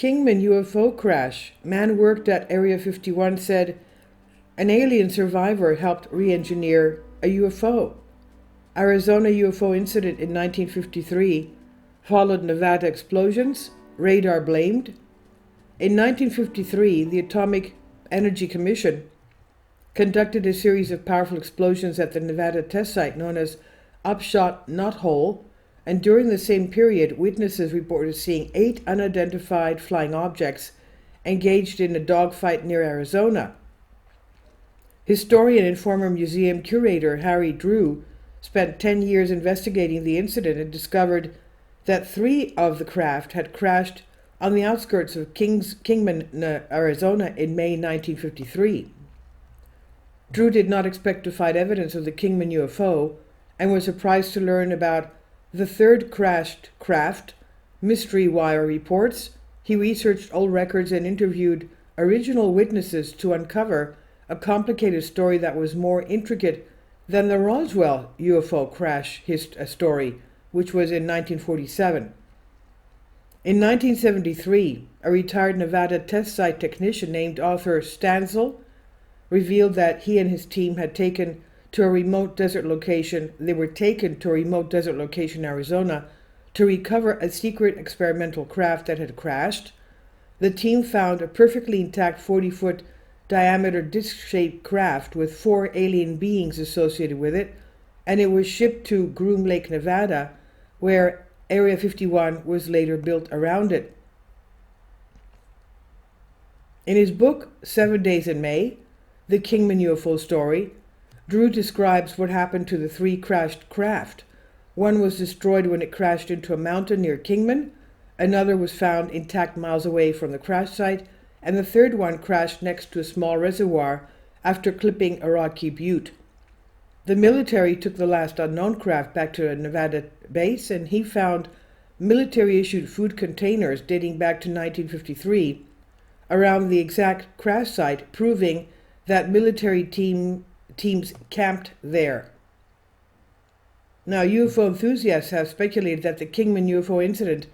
Kingman UFO crash, man worked at Area 51 said an alien survivor helped re-engineer a UFO. Arizona UFO incident in 1953 followed Nevada explosions, radar blamed. In 1953, the Atomic Energy Commission conducted a series of powerful explosions at the Nevada test site known as Upshot Knot Hole, and during the same period, witnesses reported seeing 8 unidentified flying objects engaged in a dogfight near Arizona. Historian and former museum curator Harry Drew spent 10 years investigating the incident and discovered that 3 of the craft had crashed on the outskirts of Kingman, Arizona in May 1953. Drew did not expect to find evidence of the Kingman UFO and was surprised to learn about the third crashed craft. Mystery Wire reports he researched old records and interviewed original witnesses to uncover a complicated story that was more intricate than the Roswell UFO crash story, which was in 1947. In 1973, a retired Nevada test site technician named Arthur Stansel revealed that he and his team had taken to a remote desert location. They were taken to a remote desert location in Arizona to recover a secret experimental craft that had crashed. The team found a perfectly intact 40-foot diameter disc-shaped craft with 4 alien beings associated with it, and it was shipped to Groom Lake, Nevada, where Area 51 was later built around it. In his book, 7 Days in May, The Kingman UFO Story, Drew describes what happened to the 3 crashed craft. One was destroyed when it crashed into a mountain near Kingman, another was found intact miles away from the crash site, and the third one crashed next to a small reservoir after clipping a rocky butte. The military took the last unknown craft back to a Nevada base, and he found military-issued food containers dating back to 1953 around the exact crash site, proving that military teams camped there. Now, UFO enthusiasts have speculated that the Kingman UFO incident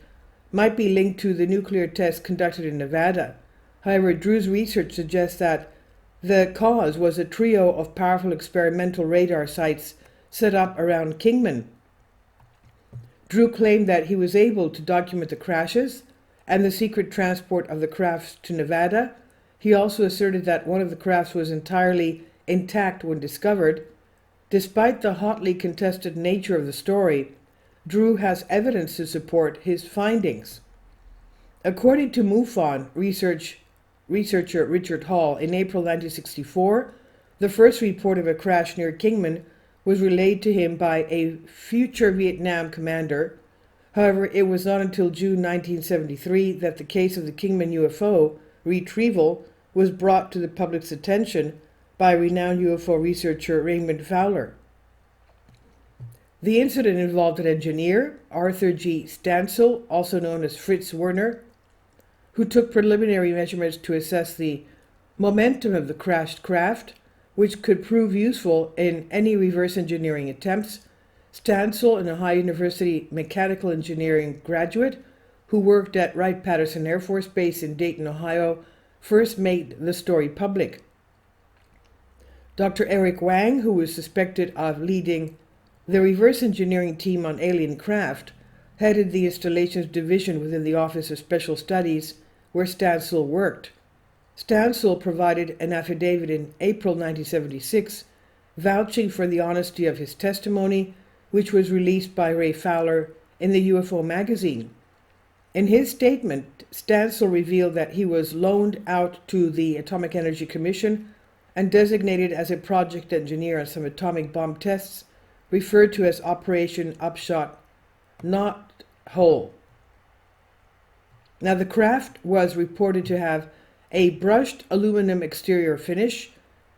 might be linked to the nuclear tests conducted in Nevada. However, Drew's research suggests that the cause was a trio of powerful experimental radar sites set up around Kingman. Drew claimed that he was able to document the crashes and the secret transport of the crafts to Nevada. He also asserted that one of the crafts was entirely intact when discovered. Despite the hotly contested nature of the story, Drew has evidence to support his findings. According to MUFON researcher Richard Hall, in April 1964, the first report of a crash near Kingman was relayed to him by a future Vietnam commander. However, it was not until June 1973 that the case of the Kingman UFO retrieval was brought to the public's attention by renowned UFO researcher Raymond Fowler. The incident involved an engineer, Arthur G. Stansel, also known as Fritz Werner, who took preliminary measurements to assess the momentum of the crashed craft, which could prove useful in any reverse engineering attempts. Stansel, an Ohio University mechanical engineering graduate who worked at Wright-Patterson Air Force Base in Dayton, Ohio, first made the story public. Dr. Eric Wang, who was suspected of leading the reverse engineering team on alien craft, headed the installations division within the Office of Special Studies where Stansel worked. Stansel provided an affidavit in April 1976 vouching for the honesty of his testimony, which was released by Ray Fowler in the UFO magazine. In his statement, Stansel revealed that he was loaned out to the Atomic Energy Commission and designated as a project engineer on some atomic bomb tests, referred to as Operation Upshot Knot Hole. Now, the craft was reported to have a brushed aluminum exterior finish,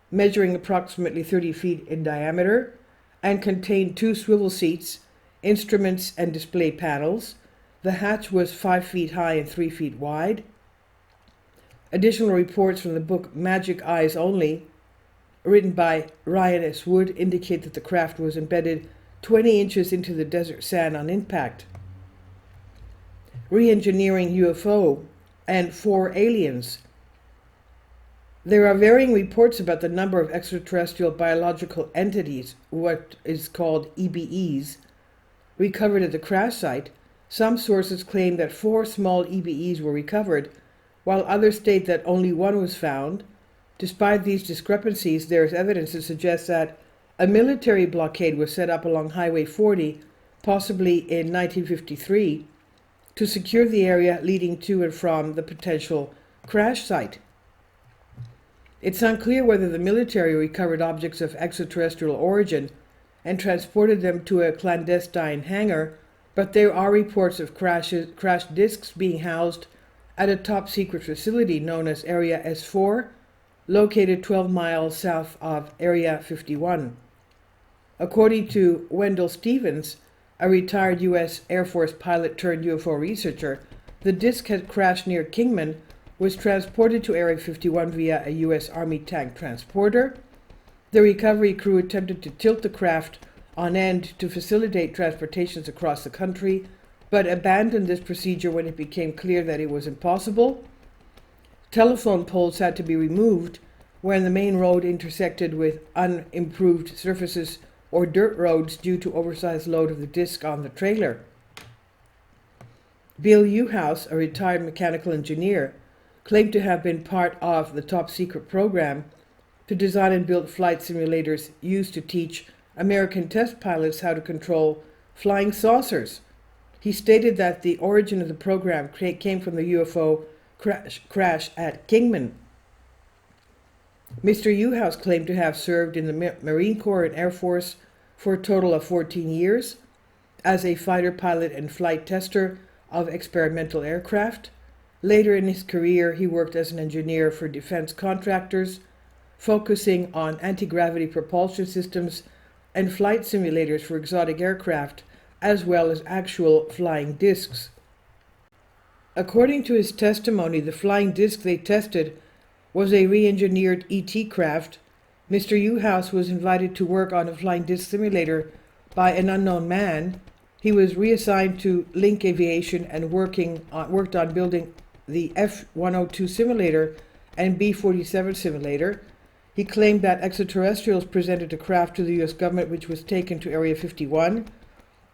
measuring approximately 30 feet in diameter, and contained 2 swivel seats, instruments, and display panels. The hatch was 5 feet high and 3 feet wide. Additional reports from the book Magic Eyes Only, written by Ryan S. Wood, indicate that the craft was embedded 20 inches into the desert sand on impact. Re-engineering UFO and 4 aliens. There are varying reports about the number of extraterrestrial biological entities, what is called EBEs, recovered at the crash site. Some sources claim that 4 small EBEs were recovered, while others state that only 1 was found. Despite these discrepancies, there is evidence to suggest that a military blockade was set up along Highway 40, possibly in 1953, to secure the area leading to and from the potential crash site. It's unclear whether the military recovered objects of extraterrestrial origin and transported them to a clandestine hangar, but there are reports of crashed discs being housed at a top-secret facility known as Area S4, located 12 miles south of Area 51. According to Wendell Stevens, a retired U.S. Air Force pilot turned UFO researcher, the disc had crashed near Kingman, was transported to Area 51 via a U.S. Army tank transporter. The recovery crew attempted to tilt the craft on end to facilitate transportations across the country, but abandoned this procedure when it became clear that it was impossible. Telephone poles had to be removed when the main road intersected with unimproved surfaces or dirt roads due to oversized load of the disc on the trailer. Bill Uhouse, a retired mechanical engineer, claimed to have been part of the top-secret program to design and build flight simulators used to teach American test pilots how to control flying saucers. He stated that the origin of the program came from the UFO crash at Kingman. Mr. Uhouse claimed to have served in the Marine Corps and Air Force for a total of 14 years as a fighter pilot and flight tester of experimental aircraft. Later in his career, he worked as an engineer for defense contractors, focusing on anti-gravity propulsion systems and flight simulators for exotic aircraft, as well as actual flying discs. According to his testimony, the flying disc they tested was a re-engineered ET craft. Mr. Uhouse was invited to work on a flying disc simulator by an unknown man. He was reassigned to Link Aviation and worked on building the F-102 simulator and B-47 simulator. He claimed that extraterrestrials presented a craft to the U.S. government, which was taken to Area 51,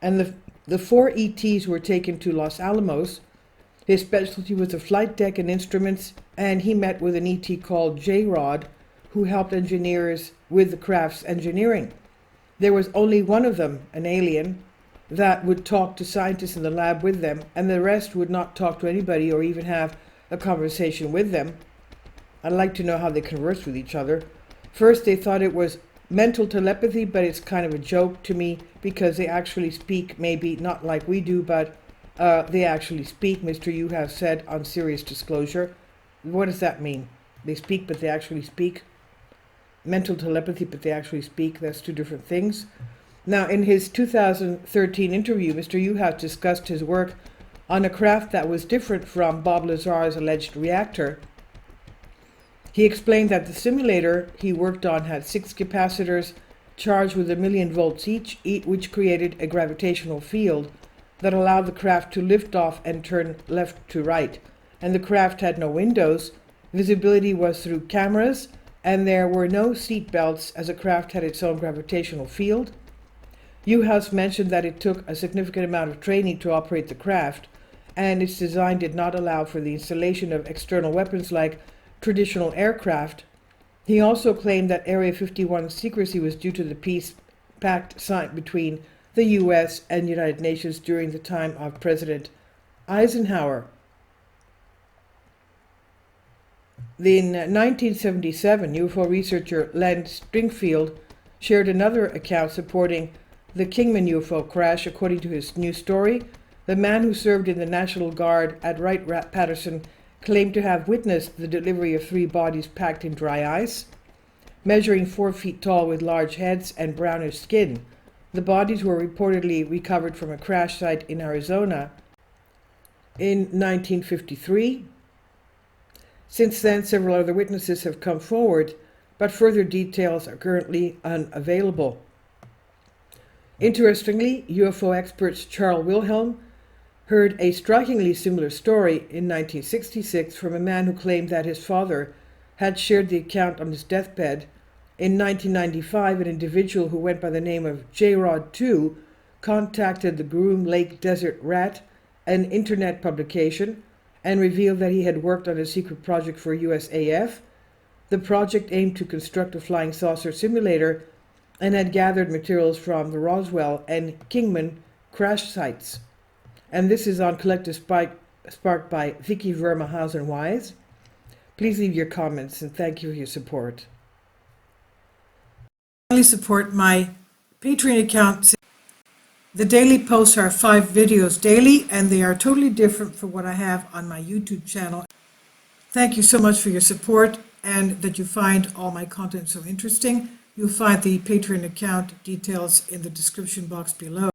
and the 4 ETs were taken to Los Alamos. His specialty was the flight deck and instruments, and he met with an ET called J-Rod, who helped engineers with the craft's engineering. There was only one of them, an alien, that would talk to scientists in the lab with them, and the rest would not talk to anybody or even have a conversation with them. I'd like to know how they converse with each other. First, they thought it was mental telepathy, but it's kind of a joke to me because they actually speak, maybe not like we do, but they actually speak, Mr. Yu has said on Serious Disclosure. What does that mean? They speak, but they actually speak? Mental telepathy, but they actually speak. That's 2 different things. Now, in his 2013 interview, Mr. Uhouse discussed his work on a craft that was different from Bob Lazar's alleged reactor. He explained that the simulator he worked on had 6 capacitors charged with 1,000,000 volts each, which created a gravitational field that allowed the craft to lift off and turn left to right. And the craft had no windows. Visibility was through cameras, and there were no seat belts as the craft had its own gravitational field. Uhouse mentioned that it took a significant amount of training to operate the craft, and its design did not allow for the installation of external weapons like traditional aircraft. He also claimed that Area 51's secrecy was due to the peace pact signed between the U.S. and United Nations during the time of President Eisenhower. In 1977, UFO researcher Len Stringfield shared another account supporting the Kingman UFO crash. According to his new story, the man who served in the National Guard at Wright-Patterson claimed to have witnessed the delivery of 3 bodies packed in dry ice, measuring 4 feet tall with large heads and brownish skin. The bodies were reportedly recovered from a crash site in Arizona in 1953. Since then, several other witnesses have come forward, but further details are currently unavailable. Interestingly, UFO experts Charles Wilhelm, heard a strikingly similar story in 1966 from a man who claimed that his father had shared the account on his deathbed. In 1995, an individual who went by the name of J-Rod 2 contacted the Groom Lake Desert Rat, an internet publication, and revealed that he had worked on a secret project for USAF. The project aimed to construct a flying saucer simulator and had gathered materials from the Roswell and Kingman crash sites. And this is on Collective Spark by Vicky Vermehausen Wise. Please leave your comments and thank you for your support. Finally, support my Patreon account. The daily posts are 5 videos daily, and they are totally different from what I have on my YouTube channel. Thank you so much for your support and that you find all my content so interesting. You'll find the Patreon account details in the description box below.